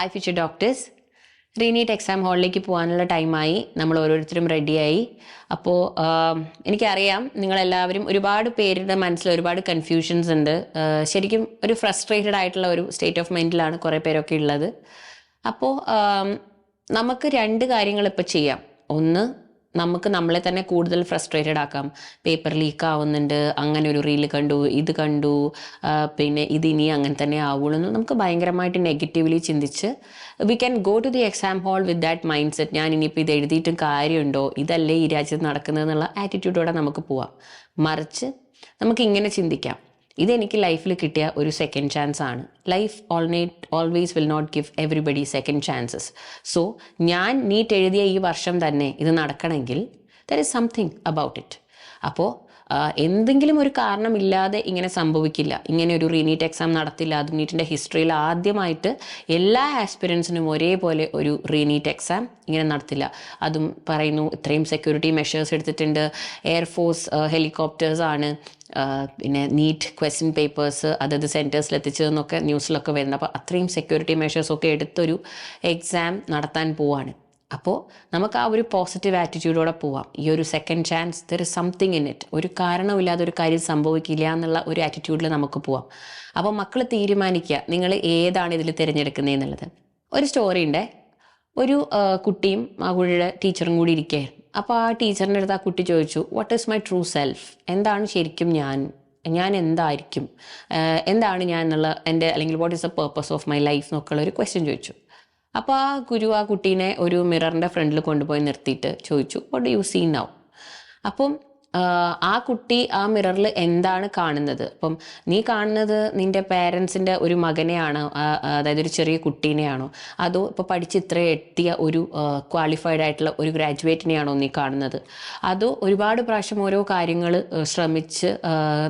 Hi future doctors, റീനീറ്റ് exam ഹാളിലേക്ക് പോകാനുള്ള ടൈമായി. നമ്മൾ ഓരോരുത്തരും റെഡിയായി. അപ്പോൾ എനിക്കറിയാം നിങ്ങളെല്ലാവരും ഒരുപാട് പേരുടെ മനസ്സിൽ ഒരുപാട് കൺഫ്യൂഷൻസ് ഉണ്ട്. ശരിക്കും ഒരു ഫ്രസ്ട്രേറ്റഡ് ആയിട്ടുള്ള ഒരു സ്റ്റേറ്റ് ഓഫ് മൈൻഡിലാണ് കുറേ പേരൊക്കെ ഉള്ളത്. അപ്പോൾ നമുക്ക് രണ്ട് കാര്യങ്ങൾ ഇപ്പോൾ ചെയ്യാം. ഒന്ന്, നമുക്ക് നമ്മളെ തന്നെ കൂടുതൽ ഫ്രസ്ട്രേറ്റഡ് ആക്കാം. പേപ്പർ ലീക്ക് ആവുന്നുണ്ട്, അങ്ങനെ ഒരു റീൽ കണ്ടു, ഇത് കണ്ടു, പിന്നെ ഇതിനി അങ്ങനെ തന്നെ ആവുള്ളൂ എന്ന് നമുക്ക് ഭയങ്കരമായിട്ട് നെഗറ്റീവ്ലി ചിന്തിച്ച് we can go to the exam hall with that mindset. ഞാൻ ഇനിയിപ്പോൾ ഇത് എഴുതിയിട്ടും കാര്യമുണ്ടോ, ഇതല്ലേ ഈ രാജ്യത്ത് നടക്കുന്നതെന്നുള്ള ആറ്റിറ്റ്യൂഡോടെ നമുക്ക് പോവാം. മറിച്ച് നമുക്ക് ഇങ്ങനെ ചിന്തിക്കാം, ഇതെനിക്ക് ലൈഫിൽ കിട്ടിയ ഒരു സെക്കൻഡ് ചാൻസ് ആണ്. Life always will not give everybody second chances. So ഞാൻ നീറ്റ് എഴുതിയ ഈ വർഷം തന്നെ ഇത് നടക്കണമെങ്കിൽ there is something about it. അപ്പോൾ എന്തെങ്കിലും ഒരു കാരണമില്ലാതെ ഇങ്ങനെ സംഭവിക്കില്ല. ഇങ്ങനെ ഒരു റീനീറ്റ് എക്സാം നടത്തില്ല. അതും നീറ്റിൻ്റെ ഹിസ്റ്ററിയിൽ ആദ്യമായിട്ട് എല്ലാ ആസ്പിരൻസിനും ഒരേപോലെ ഒരു റീനീറ്റ് എക്സാം ഇങ്ങനെ നടത്തില്ല. അതും പറയുന്നു ഇത്രയും സെക്യൂരിറ്റി മെഷേഴ്സ് എടുത്തിട്ടുണ്ട്. എയർഫോഴ്സ് ഹെലികോപ്റ്റേഴ്സാണ് പിന്നെ നീറ്റ് ക്വസ്റ്റ്യൻ പേപ്പേഴ്സ് അതത് സെൻറ്റേഴ്സിൽ എത്തിച്ചതെന്നൊക്കെ ന്യൂസിലൊക്കെ വരുന്നത്. അപ്പോൾ അത്രയും സെക്യൂരിറ്റി മെഷേഴ്സൊക്കെ എടുത്തൊരു എക്സാം നടത്താൻ പോവാണ്. അപ്പോൾ നമുക്ക് ആ ഒരു പോസിറ്റീവ് ആറ്റിറ്റ്യൂഡോടെ പോവാം. ഈ ഒരു second chance, there is something in it. ഒരു കാരണമില്ലാതെ ഒരു കാര്യം സംഭവിക്കില്ല എന്നുള്ള ഒരു ആറ്റിറ്റ്യൂഡിൽ നമുക്ക് പോവാം. അപ്പോൾ മക്കൾ തീരുമാനിക്കുക നിങ്ങൾ ഏതാണ് ഇതിൽ തിരഞ്ഞെടുക്കുന്നത് എന്നുള്ളത്. ഒരു സ്റ്റോറി ഉണ്ട്. ഒരു കുട്ടിയും ആ കുട്ടിയുടെ ടീച്ചറും കൂടി ഇരിക്കുകയായിരുന്നു. അപ്പോൾ ആ ടീച്ചറിൻ്റെ അടുത്ത് ആ കുട്ടി ചോദിച്ചു, what is my true self? എന്താണ് ശരിക്കും ഞാൻ എന്തായിരിക്കും, എന്താണ് ഞാൻ എന്നുള്ള എൻ്റെ, അല്ലെങ്കിൽ what is the purpose of my life എന്നൊക്കെയുള്ള ഒരു ക്വസ്റ്റ്യൻ ചോദിച്ചു. അപ്പോൾ ആ ഗുരു ആ കുട്ടീനെ ഒരു മിററിൻ്റെ ഫ്രണ്ടിൽ കൊണ്ടുപോയി നിർത്തിയിട്ട് ചോദിച്ചു, what do you see now? അപ്പം ആ കുട്ടി ആ മിററിൽ എന്താണ് കാണുന്നത്? അപ്പം നീ കാണുന്നത് നിൻ്റെ പേരൻസിൻ്റെ ഒരു മകനെയാണോ, അതായത് ഒരു ചെറിയ കുട്ടീനെയാണോ, അതോ ഇപ്പോൾ പഠിച്ച് ഇത്ര എത്തിയ ഒരു ക്വാളിഫൈഡ് ആയിട്ടുള്ള ഒരു ഗ്രാജുവേറ്റിനെയാണോ നീ കാണുന്നത്? അതോ ഒരുപാട് പ്രാവശ്യം ഓരോ കാര്യങ്ങൾ ശ്രമിച്ച്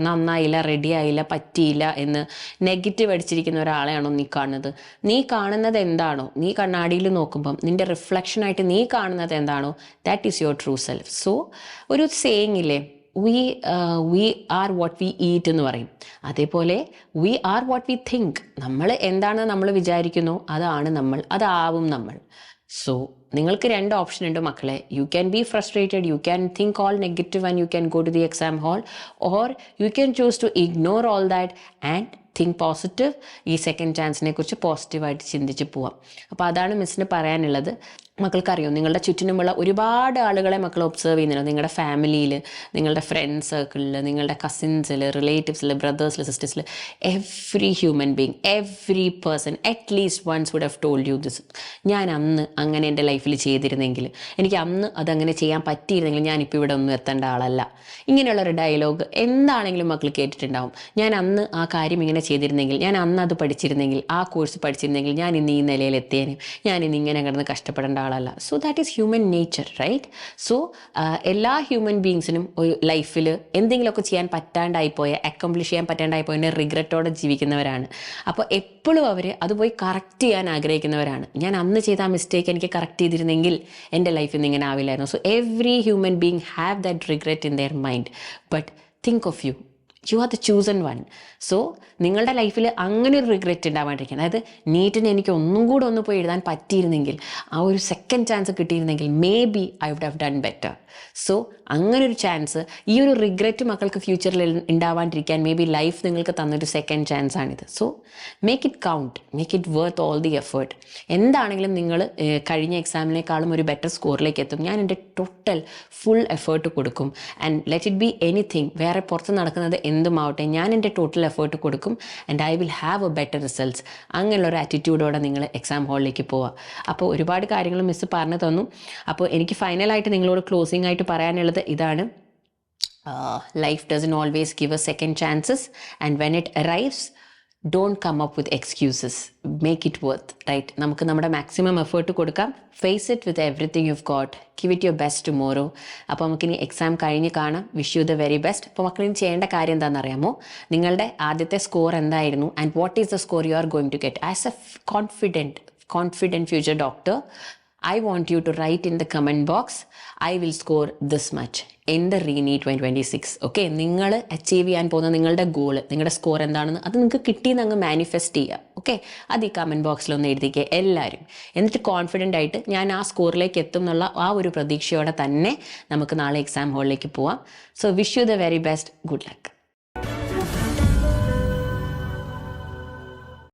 നന്നായില്ല, റെഡി ആയില്ല, പറ്റിയില്ല എന്ന് നെഗറ്റീവ് അടിച്ചിരിക്കുന്ന ഒരാളെയാണോ നീ കാണുന്നത്? നീ കാണുന്നത് എന്താണോ, നീ കണ്ണാടിയിൽ നോക്കുമ്പം നിൻ്റെ റിഫ്ലക്ഷനായിട്ട് നീ കാണുന്നത് എന്താണോ, that is your true self. So ഒരു സേയിങ് ഇല്ലേ, we are what we eat എന്ന് പറയും. അതേപോലെ we are what we think. നമ്മൾ എന്താണ് നമ്മൾ വിചാരിക്കുന്നു അതാവും നമ്മൾ. സോ നിങ്ങൾക്ക് രണ്ട് ഓപ്ഷൻ ഉണ്ട് മക്കളെ. You can be frustrated, you can think all negative and you can go to the exam hall, or you can choose to ignore all that and think positive. ഈ സെക്കൻഡ് ചാൻസിനെ കുറിച്ച് പോസിറ്റീവായിട്ട് ചിന്തിച്ച് പോവാം. അപ്പോൾ അതാണ് മിസ്സിന് പറയാനുള്ളത്. മക്കൾക്കറിയോ, നിങ്ങളുടെ ചുറ്റിനുമുള്ള ഒരുപാട് ആളുകളെ മക്കൾ ഒബ്സർവ് ചെയ്യുന്നുണ്ടോ? നിങ്ങളുടെ ഫാമിലിയിൽ, നിങ്ങളുടെ ഫ്രണ്ട് സർക്കിളിൽ, നിങ്ങളുടെ കസിൻസിൽ, റിലേറ്റീവ്സിൽ, ബ്രദേഴ്സിൽ, സിസ്റ്റേഴ്സിൽ, every human being, every person at least once would have told you this. ഞാൻ അന്ന് അങ്ങനെ എൻ്റെ ലൈഫിൽ ചെയ്തിരുന്നെങ്കിൽ, എനിക്ക് അന്ന് അതങ്ങനെ ചെയ്യാൻ പറ്റിയിരുന്നെങ്കിൽ ഞാനിപ്പോൾ ഇവിടെ ഒന്നും എത്തേണ്ട ആളല്ല. ഇങ്ങനെയുള്ളൊരു ഡയലോഗ് എന്താണെങ്കിലും മക്കൾ കേട്ടിട്ടുണ്ടാവും. ഞാൻ അന്ന് ആ കാര്യം ഇങ്ങനെ ചെയ്തിരുന്നെങ്കിൽ, ഞാൻ അന്ന് അത് പഠിച്ചിരുന്നെങ്കിൽ, ആ കോഴ്സ് പഠിച്ചിരുന്നെങ്കിൽ ഞാൻ ഇന്ന് ഈ നിലയിൽ എത്തിയേനെ, ഞാൻ ഇന്ന് ഇങ്ങനെ കിടന്ന് കഷ്ടപ്പെടേണ്ട ആളല്ല. So that is human nature, right? So എല്ലാ ഹ്യൂമൻ ബീങ്സിനും ഒരു ലൈഫിൽ എന്തെങ്കിലുമൊക്കെ ചെയ്യാൻ പറ്റാണ്ടായിപ്പോയ, അക്കംപ്ലിഷ് ചെയ്യാൻ പറ്റാണ്ടായിപ്പോയ റിഗ്രറ്റോടെ ജീവിക്കുന്നവരാണ്. അപ്പോൾ എപ്പോഴും അവർ അത് പോയി കറക്റ്റ് ചെയ്യാൻ ആഗ്രഹിക്കുന്നവരാണ്. ഞാൻ അന്ന് ചെയ്ത ആ മിസ്റ്റേക്ക് എനിക്ക് കറക്റ്റ് ചെയ്തിരുന്നെങ്കിൽ എൻ്റെ ലൈഫിൽ നിന്ന് ഇങ്ങനെ ആവില്ലായിരുന്നു. So every human being have that regret in their mind. But think of you are the chosen one. So നിങ്ങളുടെ ലൈഫിൽ അങ്ങനെ ഒരു റിഗ്രറ്റ് ഉണ്ടാവാണ്ടിരിക്കുക. അതായത് നീറ്റിന് എനിക്ക് ഒന്നും കൂടെ ഒന്ന് പോയി എഴുതാൻ പറ്റിയിരുന്നെങ്കിൽ, ആ ഒരു സെക്കൻഡ് ചാൻസ് കിട്ടിയിരുന്നെങ്കിൽ maybe I would have done better. So അങ്ങനൊരു ചാൻസ്, ഈ ഒരു റിഗ്രറ്റ് മക്കൾക്ക് ഫ്യൂച്ചറിൽ ഉണ്ടാവാണ്ടിരിക്കാൻ മേ ബി ലൈഫ് നിങ്ങൾക്ക് തന്നൊരു സെക്കൻഡ് ചാൻസ് ആണിത്. So make it count, make it worth all the effort. എന്താണെങ്കിലും നിങ്ങൾ കഴിഞ്ഞ എക്സാമിനേക്കാളും ഒരു ബെറ്റർ സ്കോറിലേക്ക് എത്തും. ഞാൻ എൻ്റെ ടോട്ടൽ ഫുൾ എഫേർട്ട് കൊടുക്കും. And let it be anything, വേറെ പുറത്ത് നടക്കുന്നത് എന്തുമാവട്ടെ, ഞാൻ എൻ്റെ ടോട്ടൽ എഫേർട്ട് കൊടുക്കും. And I will have A better results. അങ്ങനെയുള്ളൊരു ആറ്റിറ്റ്യൂഡോടെ നിങ്ങൾ എക്സാം ഹാളിലേക്ക് പോവുക. അപ്പോൾ ഒരുപാട് കാര്യങ്ങൾ മിസ്സ് പറഞ്ഞു തന്നു. അപ്പോൾ എനിക്ക് ഫൈനലായിട്ട് നിങ്ങളോട് ക്ലോസിംഗ് ആയിട്ട് പറയാനുള്ളത് ഇതാണ്. Life doesn't always give a second chances, and when it arrives don't come up with excuses. Make it worth, right? നമുക്ക് നമ്മുടെ മാക്സിമം എഫേർട്ട് കൊടുക്കാം. Face it with everything you got. Give it your best tomorrow. അപ്പോൾ നമുക്കിനി exam കഴിഞ്ഞ് കാണാം. Wish you the very best. അപ്പോൾ മക്കളിനി ചെയ്യേണ്ട കാര്യം എന്താണെന്ന് അറിയാമോ? നിങ്ങളുടെ ആദ്യത്തെ സ്കോർ എന്തായിരുന്നു, and what is the score you are going to get as a confident future doctor? I want you to write in the comment box, I will score this much in the ReNeet 2026. Okay, നിങ്ങൾ achieve ചെയ്യാൻ പോകുന്ന നിങ്ങളുടെ goal, നിങ്ങളുടെ score എന്താണെന്ന് അത് നിങ്ങൾക്ക് കിട്ടിയെന്ന് അങ്ങ് മാനിഫെസ്റ്റ് ചെയ്യുക. ഓക്കെ, അത് ഈ കമൻറ്റ് ബോക്സിലൊന്ന് എഴുതിക്കുക എല്ലാവരും. എന്നിട്ട് കോൺഫിഡൻ്റ് ആയിട്ട് ഞാൻ ആ സ്കോറിലേക്ക് എത്തും എന്നുള്ള ആ ഒരു പ്രതീക്ഷയോടെ തന്നെ നമുക്ക് നാളെ എക്സാം ഹോളിലേക്ക് പോവാം. So wish you the very best. Good luck.